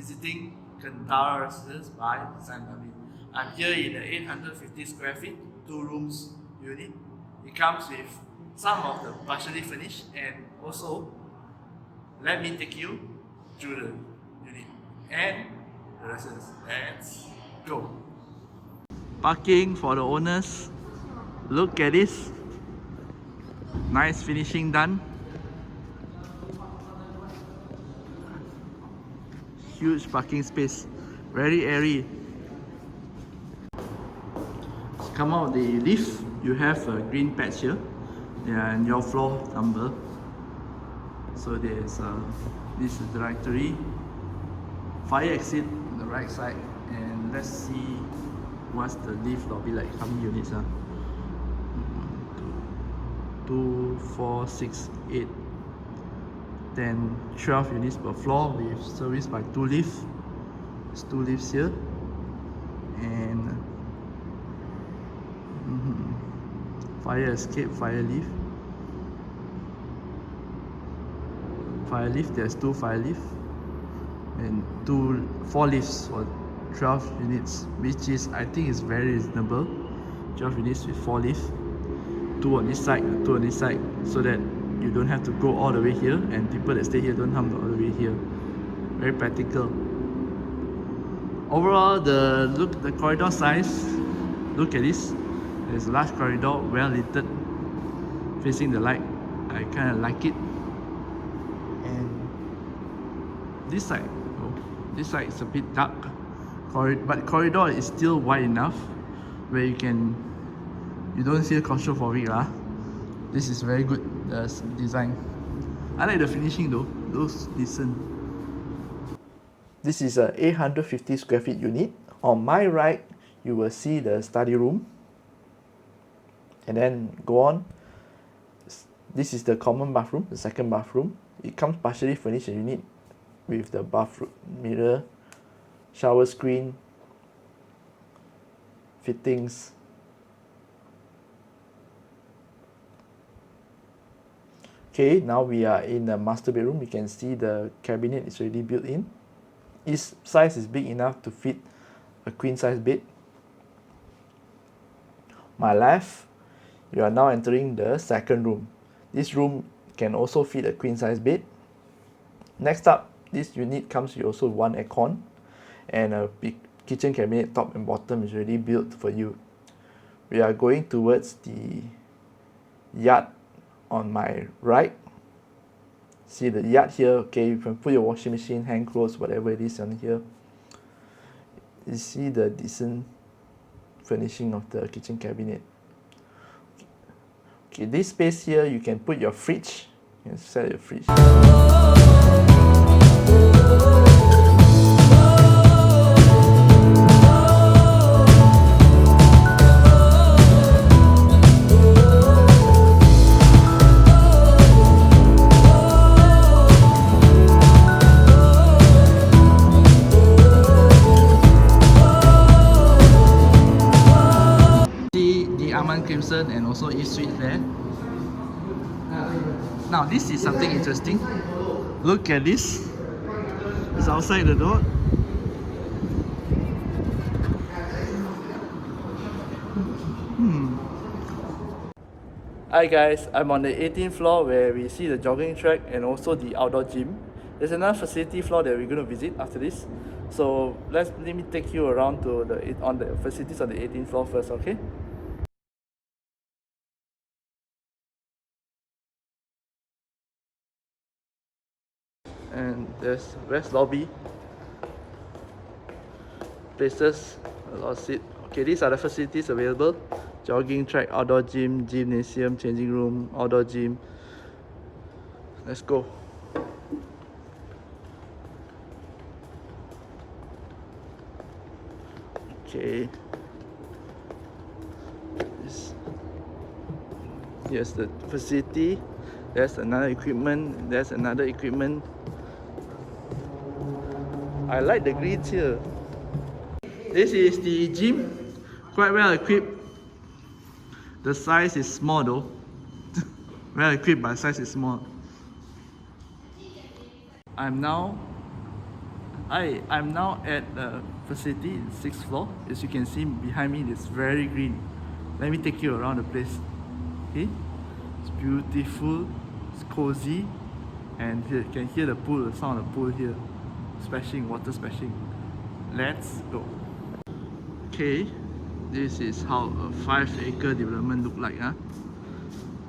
visiting Cantara Residence by Sime Darby. I'm here in the 850 square feet, 2 rooms unit. It comes with some of the partially furnished, and also let me take you through the unit and the residence. Let's go. Parking for the owners. Look at this. Nice finishing done. Huge parking space, very airy. Come out the lift, you have a green patch here, and your floor number. So there's this is the directory, fire exit on the right side, and let's see what's the lift lobby like. How many units? 1, 2, 4, 6, 8, 10, 12 units per floor with service by 2 lifts. There's 2 lifts here, and fire escape, fire lift. Fire lift, there's 2 fire lifts, and 4 lifts for 12 units, which is, I think, is very reasonable. 12 units with 4 lifts, 2 on this side, 2 on this side, so that you don't have to go all the way here, and people that stay here don't have to all the way here. Very practical. Overall, the corridor size, look at this. There's a large corridor, well lit, facing the light. I kind of like it. And this side is a bit dark, but corridor is still wide enough where you don't feel claustrophobic. This is very good design. I like the finishing though, looks decent. This is a 850 square feet unit. On my right, you will see the study room. And then go on. This is the common bathroom, the second bathroom. It comes partially furnished unit with the bathroom mirror, shower screen, fittings. Okay, now we are in the master bedroom. You can see the cabinet is already built in. Its size is big enough to fit a queen size bed. My left, you are now entering the second room. This room can also fit a queen size bed. Next up, this unit comes with also 1 aircon, and a big kitchen cabinet top and bottom is already built for you. We are going towards the yard on my right. See the yard here. Okay, you can put your washing machine, hang clothes, whatever it is on here. You see the decent furnishing of the kitchen cabinet. Okay, this space here, you can put your fridge. You can set your fridge. Crimson and also East Suite there. Now this is something interesting. Look at this. It's outside the door. Hi guys, I'm on the 18th floor where we see the jogging track and also the outdoor gym. There's another facility floor that we're going to visit after this. So let me take you around to the facilities on the 18th floor first, okay? And there's west lobby, places, a lot of seat. Okay, these are the facilities available: jogging track, outdoor gym, gymnasium, changing room, outdoor gym. Let's go. Okay, here's the facility. There's another equipment. There's another equipment. I like the grids here. This is the gym, quite well equipped. The size is small though. Well equipped, but size is small. I'm now I'm now at the facility, 6th floor. As you can see behind me, it's very green. Let me take you around the place. Okay, it's beautiful, it's cozy, and you can hear the pool, the sound of the pool here, splashing, water splashing. Let's go. Okay, this is how a 5-acre development look like.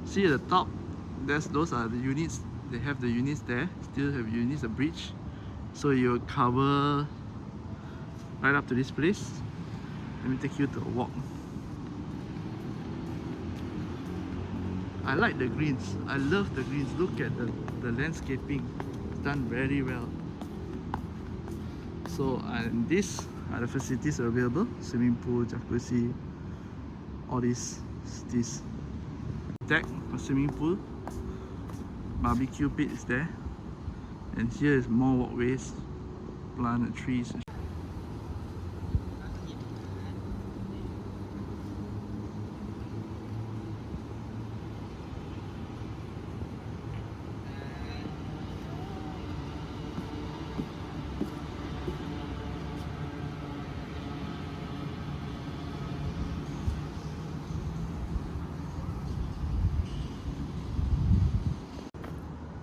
See at the top, those are the units. They have the units there, still have units, a bridge. So you'll cover right up to this place. Let me take you to a walk. I like the greens. I love the greens. Look at the landscaping. It's done very well. So, and these are the facilities available: swimming pool, jacuzzi, all this deck for swimming pool. Barbecue pit is there. And here is more walkways, planted trees.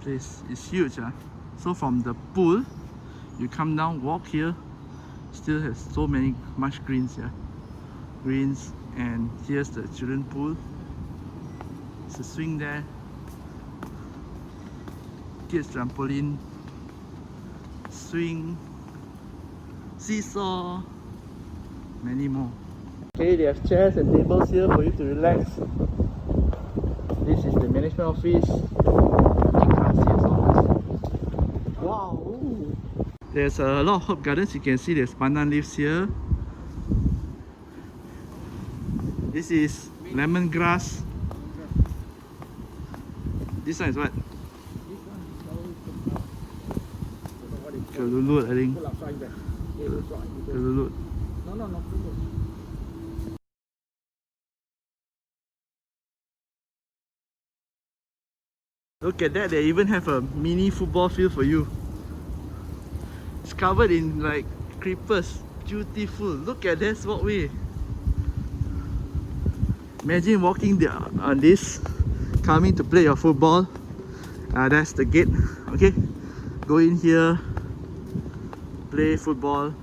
Place is huge. So from the pool, you come down, walk here, still has so much greens here. Greens, and here's the children pool. It's a swing there. Kids trampoline, swing, seesaw, many more. Okay, they have chairs and tables here for you to relax. This is the management office. Wow! There's a lot of herb gardens. You can see there's pandan leaves here. This is lemongrass. This one is what? Kelulut, I think. Kelulut. No. Look at that, they even have a mini football field for you. It's covered in like creepers. Beautiful. Look at this walkway. Imagine walking on this, coming to play your football. That's the gate. Okay, go in here, play football.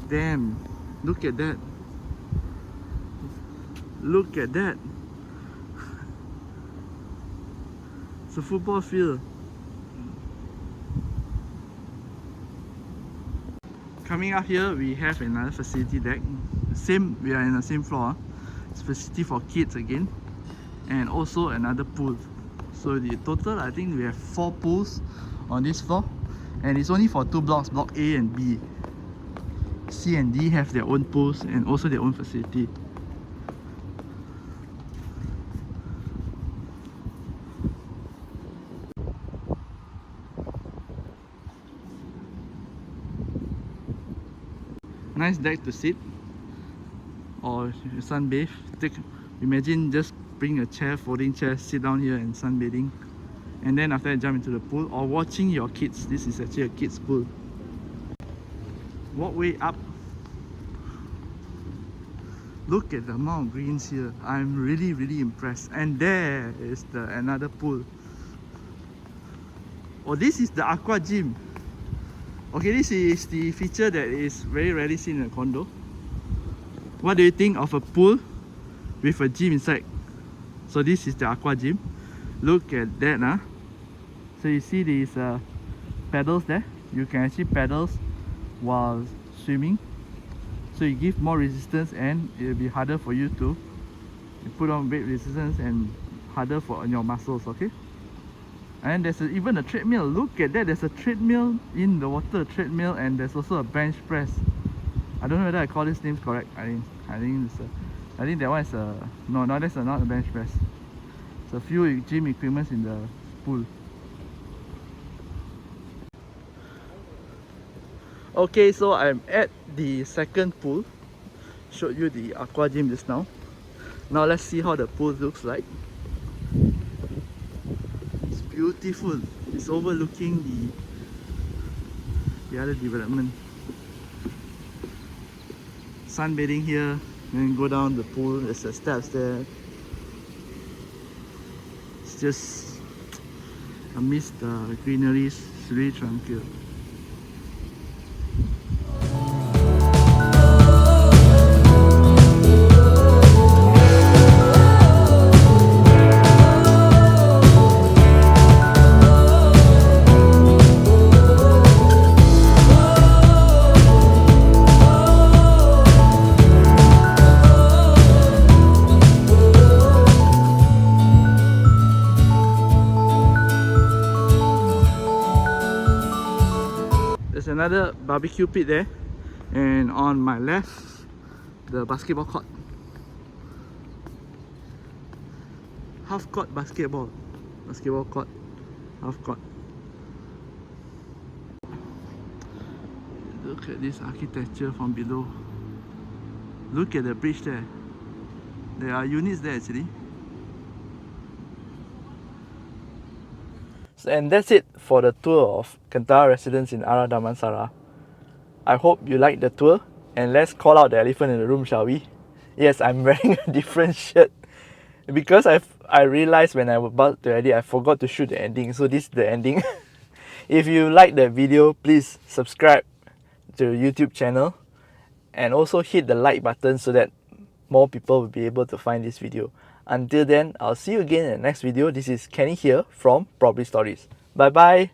Damn, look at that. Look at that. It's a football field. Coming up here, we have another facility deck. We are in the same floor. It's a facility for kids again, and also another pool. So the total, I think we have 4 pools on this floor, and it's only for 2 blocks, block A and B. C and D have their own pools and also their own facility. Nice deck to sit or sunbathe. Imagine just bring a chair, folding chair, sit down here and sunbathing, and then after that jump into the pool or watching your kids. This is actually a kids pool. Walkway up. Look at the amount of greens here. I'm really impressed. And there is another pool. Oh, this is the Aqua Gym. Okay, this is the feature that is very rarely seen in a condo. What do you think of a pool with a gym inside? So this is the Aqua Gym. Look at that. So you see these pedals there. You can actually pedal while swimming. So you give more resistance and it will be harder for you to put on weight resistance and harder on your muscles, okay? And there's even a treadmill. Look at that, there's a treadmill in the water, treadmill, and there's also a bench press. I don't know whether I call this name correct. I think that one is no, that's not a bench press. It's a few gym equipments in the pool. Okay, so I'm at the second pool. Showed you the Aqua Gym just now. Now let's see how the pool looks like. It's beautiful. It's overlooking the other development. Sunbathing here, then go down the pool. There's the steps there. It's just amidst the greeneries, it's really tranquil. There's another barbecue pit there, and on my left, the basketball court. Half court basketball court, half court. Look at this architecture from below. Look at the bridge there. There are units there actually. And that's it for the tour of Cantara Residence in Ara Damansara. I hope you liked the tour, and let's call out the elephant in the room, shall we? Yes, I'm wearing a different shirt because I realized when I was about to edit, I forgot to shoot the ending, so this is the ending. If you like the video, please subscribe to the YouTube channel and also hit the like button so that more people will be able to find this video. Until then, I'll see you again in the next video. This is Kenny here from Probably Stories. Bye bye.